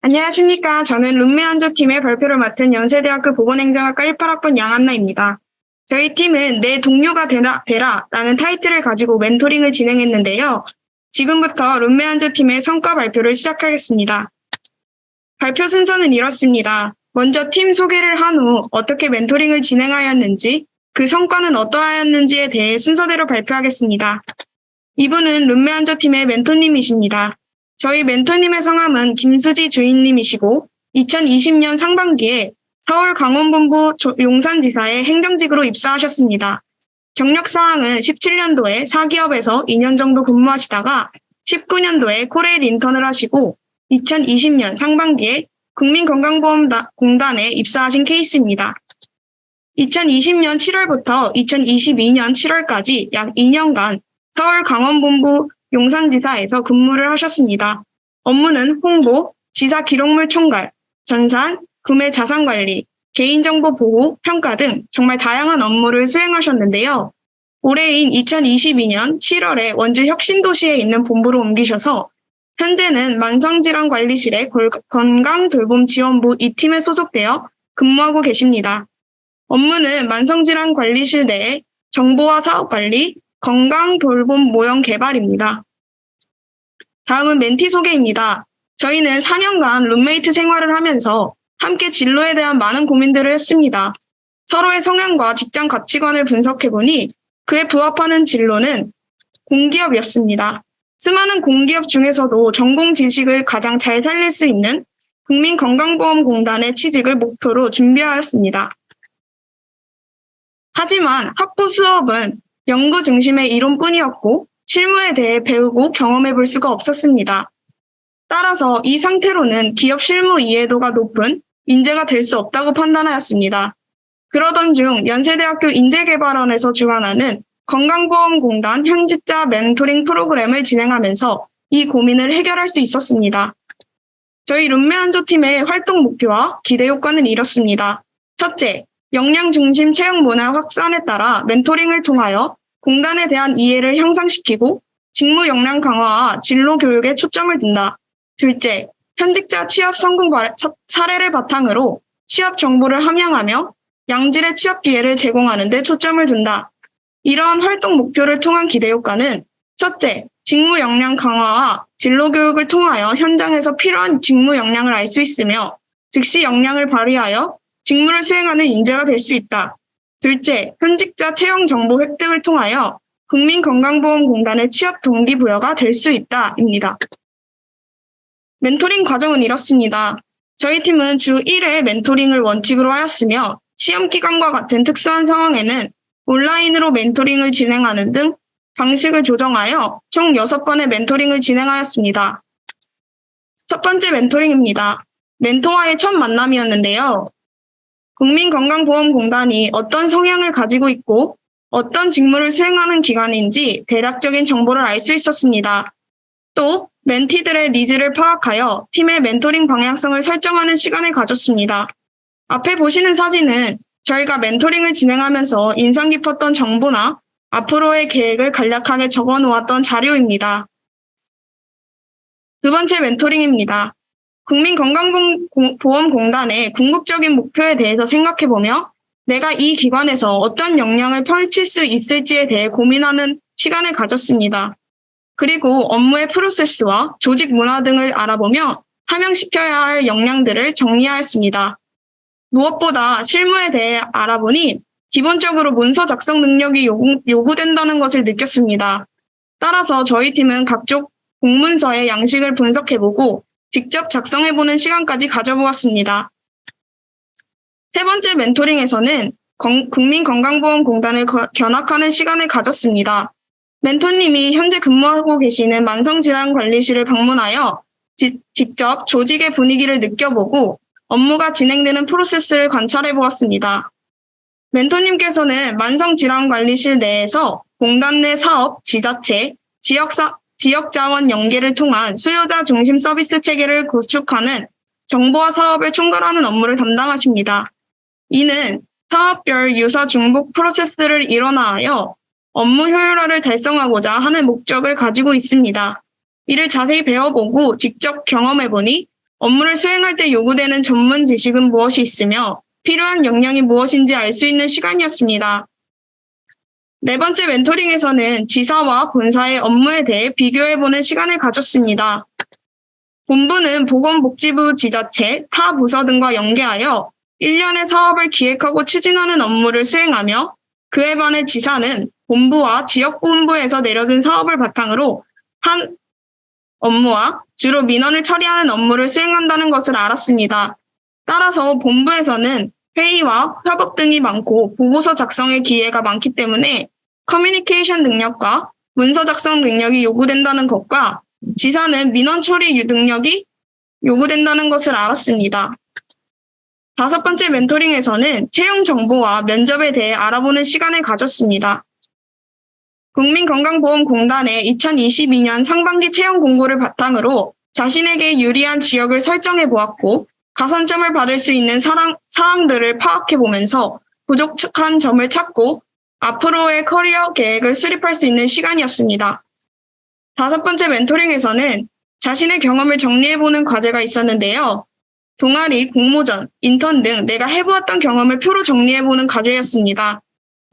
안녕하십니까. 저는 룸메안조팀의 발표를 맡은 연세대학교 보건행정학과 18학번 양한나입니다. 저희 팀은 내 동료가 되라 라는 타이틀을 가지고 멘토링을 진행했는데요. 지금부터 룸메안조팀의 성과 발표를 시작하겠습니다. 발표 순서는 이렇습니다. 먼저 팀 소개를 한 후 어떻게 멘토링을 진행하였는지, 그 성과는 어떠하였는지에 대해 순서대로 발표하겠습니다. 이분은 룸메안조팀의 멘토님이십니다. 저희 멘토님의 성함은 김수지 주인님이시고 2020년 상반기에 서울 강원본부 용산지사에 행정직으로 입사하셨습니다. 경력사항은 17년도에 사기업에서 2년 정도 근무하시다가 19년도에 코레일 인턴을 하시고 2020년 상반기에 국민건강보험공단에 입사하신 케이스입니다. 2020년 7월부터 2022년 7월까지 약 2년간 서울 강원본부 용산지사에서 근무를 하셨습니다. 업무는 홍보, 지사 기록물 총괄, 전산, 구매 자산관리, 개인정보 보호, 평가 등 정말 다양한 업무를 수행하셨는데요. 올해인 2022년 7월에 원주 혁신도시에 있는 본부로 옮기셔서 현재는 만성질환관리실의 건강돌봄지원부 2팀에 소속되어 근무하고 계십니다. 업무는 만성질환관리실 내에 정보와 사업관리, 건강돌봄 모형 개발입니다. 다음은 멘티 소개입니다. 저희는 4년간 룸메이트 생활을 하면서 함께 진로에 대한 많은 고민들을 했습니다. 서로의 성향과 직장 가치관을 분석해보니 그에 부합하는 진로는 공기업이었습니다. 수많은 공기업 중에서도 전공 지식을 가장 잘 살릴 수 있는 국민건강보험공단의 취직을 목표로 준비하였습니다. 하지만 학부 수업은 연구 중심의 이론뿐이었고 실무에 대해 배우고 경험해 볼 수가 없었습니다. 따라서 이 상태로는 기업 실무 이해도가 높은 인재가 될 수 없다고 판단하였습니다. 그러던 중 연세대학교 인재개발원에서 주관하는 건강보험공단 현직자 멘토링 프로그램을 진행하면서 이 고민을 해결할 수 있었습니다. 저희 룸메안조팀의 활동 목표와 기대 효과는 이렇습니다. 첫째, 역량 중심 채용 문화 확산에 따라 멘토링을 통하여 공단에 대한 이해를 향상시키고 직무 역량 강화와 진로 교육에 초점을 둔다. 둘째, 현직자 취업 성공 사례를 바탕으로 취업 정보를 함양하며 양질의 취업 기회를 제공하는 데 초점을 둔다. 이러한 활동 목표를 통한 기대 효과는 첫째, 직무 역량 강화와 진로 교육을 통하여 현장에서 필요한 직무 역량을 알 수 있으며 즉시 역량을 발휘하여 직무를 수행하는 인재가 될 수 있다. 둘째, 현직자 채용 정보 획득을 통하여 국민건강보험공단의 취업 동기부여가 될 수 있다.입니다. 멘토링 과정은 이렇습니다. 저희 팀은 주 1회 멘토링을 원칙으로 하였으며 시험 기간과 같은 특수한 상황에는 온라인으로 멘토링을 진행하는 등 방식을 조정하여 총 6번의 멘토링을 진행하였습니다. 첫 번째 멘토링입니다. 멘토와의 첫 만남이었는데요. 국민건강보험공단이 어떤 성향을 가지고 있고 어떤 직무를 수행하는 기관인지 대략적인 정보를 알 수 있었습니다. 또 멘티들의 니즈를 파악하여 팀의 멘토링 방향성을 설정하는 시간을 가졌습니다. 앞에 보시는 사진은 저희가 멘토링을 진행하면서 인상 깊었던 정보나 앞으로의 계획을 간략하게 적어 놓았던 자료입니다. 두 번째 멘토링입니다. 국민건강보험공단의 궁극적인 목표에 대해서 생각해보며 내가 이 기관에서 어떤 역량을 펼칠 수 있을지에 대해 고민하는 시간을 가졌습니다. 그리고 업무의 프로세스와 조직 문화 등을 알아보며 함양시켜야 할 역량들을 정리하였습니다. 무엇보다 실무에 대해 알아보니 기본적으로 문서 작성 능력이 요구된다는 것을 느꼈습니다. 따라서 저희 팀은 각종 공문서의 양식을 분석해보고 직접 작성해보는 시간까지 가져보았습니다. 세 번째 멘토링에서는 국민건강보험공단을 견학하는 시간을 가졌습니다. 멘토님이 현재 근무하고 계시는 만성질환관리실을 방문하여 직접 조직의 분위기를 느껴보고 업무가 진행되는 프로세스를 관찰해보았습니다. 멘토님께서는 만성질환관리실 내에서 공단 내 사업, 지자체, 지역자원 연계를 통한 수요자 중심 서비스 체계를 구축하는 정보화 사업을 총괄하는 업무를 담당하십니다. 이는 사업별 유사 중복 프로세스를 일원화하여 업무 효율화를 달성하고자 하는 목적을 가지고 있습니다. 이를 자세히 배워보고 직접 경험해보니 업무를 수행할 때 요구되는 전문 지식은 무엇이 있으며 필요한 역량이 무엇인지 알 수 있는 시간이었습니다. 네 번째 멘토링에서는 지사와 본사의 업무에 대해 비교해보는 시간을 가졌습니다. 본부는 보건복지부 지자체, 타 부서 등과 연계하여 일련의 사업을 기획하고 추진하는 업무를 수행하며 그에 반해 지사는 본부와 지역본부에서 내려진 사업을 바탕으로 한 업무와 주로 민원을 처리하는 업무를 수행한다는 것을 알았습니다. 따라서 본부에서는 회의와 협업 등이 많고 보고서 작성의 기회가 많기 때문에 커뮤니케이션 능력과 문서 작성 능력이 요구된다는 것과 지사는 민원 처리 능력이 요구된다는 것을 알았습니다. 다섯 번째 멘토링에서는 채용 정보와 면접에 대해 알아보는 시간을 가졌습니다. 국민건강보험공단의 2022년 상반기 채용 공고를 바탕으로 자신에게 유리한 지역을 설정해 보았고 가산점을 받을 수 있는 사항들을 파악해 보면서 부족한 점을 찾고 앞으로의 커리어 계획을 수립할 수 있는 시간이었습니다. 다섯 번째 멘토링에서는 자신의 경험을 정리해보는 과제가 있었는데요. 동아리, 공모전, 인턴 등 내가 해보았던 경험을 표로 정리해보는 과제였습니다.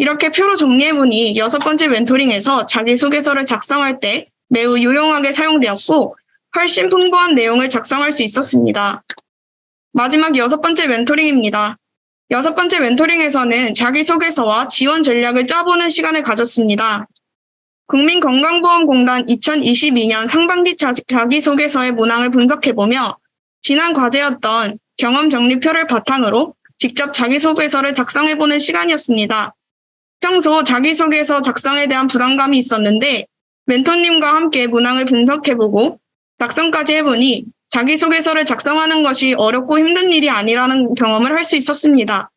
이렇게 표로 정리해보니 여섯 번째 멘토링에서 자기소개서를 작성할 때 매우 유용하게 사용되었고 훨씬 풍부한 내용을 작성할 수 있었습니다. 마지막 여섯 번째 멘토링입니다. 여섯 번째 멘토링에서는 자기소개서와 지원 전략을 짜보는 시간을 가졌습니다. 국민건강보험공단 2022년 상반기 자기소개서의 문항을 분석해보며 지난 과제였던 경험 정리표를 바탕으로 직접 자기소개서를 작성해보는 시간이었습니다. 평소 자기소개서 작성에 대한 부담감이 있었는데 멘토님과 함께 문항을 분석해보고 작성까지 해보니 자기소개서를 작성하는 것이 어렵고 힘든 일이 아니라는 경험을 할 수 있었습니다.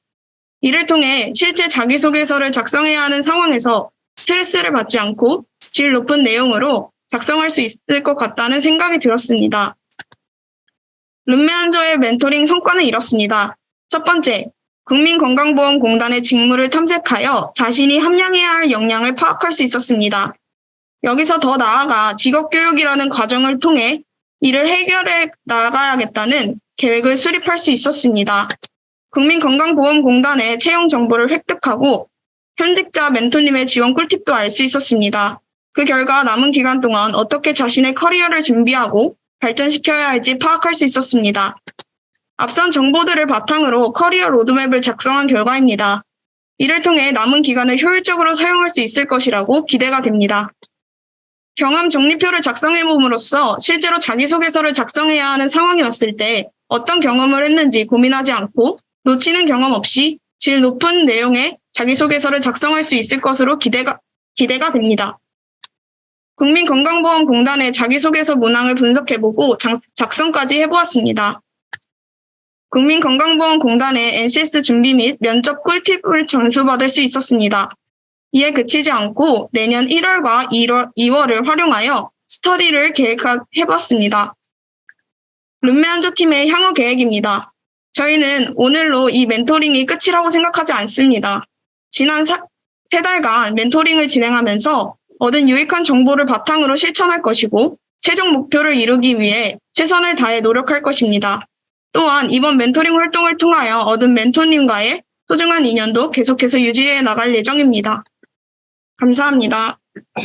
이를 통해 실제 자기소개서를 작성해야 하는 상황에서 스트레스를 받지 않고 질 높은 내용으로 작성할 수 있을 것 같다는 생각이 들었습니다. 룸메한저의 멘토링 성과는 이렇습니다. 첫 번째, 국민건강보험공단의 직무를 탐색하여 자신이 함양해야 할 역량을 파악할 수 있었습니다. 여기서 더 나아가 직업교육이라는 과정을 통해 이를 해결해 나가야겠다는 계획을 수립할 수 있었습니다. 국민건강보험공단의 채용 정보를 획득하고 현직자 멘토님의 지원 꿀팁도 알 수 있었습니다. 그 결과 남은 기간 동안 어떻게 자신의 커리어를 준비하고 발전시켜야 할지 파악할 수 있었습니다. 앞선 정보들을 바탕으로 커리어 로드맵을 작성한 결과입니다. 이를 통해 남은 기간을 효율적으로 사용할 수 있을 것이라고 기대가 됩니다. 경험 정리표를 작성해봄으로써 실제로 자기소개서를 작성해야 하는 상황이 왔을 때 어떤 경험을 했는지 고민하지 않고 놓치는 경험 없이 질 높은 내용의 자기소개서를 작성할 수 있을 것으로 기대가 됩니다. 국민건강보험공단의 자기소개서 문항을 분석해보고 작성까지 해보았습니다. 국민건강보험공단의 NCS 준비 및 면접 꿀팁을 전수받을 수 있었습니다. 이에 그치지 않고 내년 1월과 2월을 활용하여 스터디를 계획해봤습니다. 룸메한조 팀의 향후 계획입니다. 저희는 오늘로 이 멘토링이 끝이라고 생각하지 않습니다. 지난 3달간 멘토링을 진행하면서 얻은 유익한 정보를 바탕으로 실천할 것이고 최종 목표를 이루기 위해 최선을 다해 노력할 것입니다. 또한 이번 멘토링 활동을 통하여 얻은 멘토님과의 소중한 인연도 계속해서 유지해 나갈 예정입니다. 감사합니다.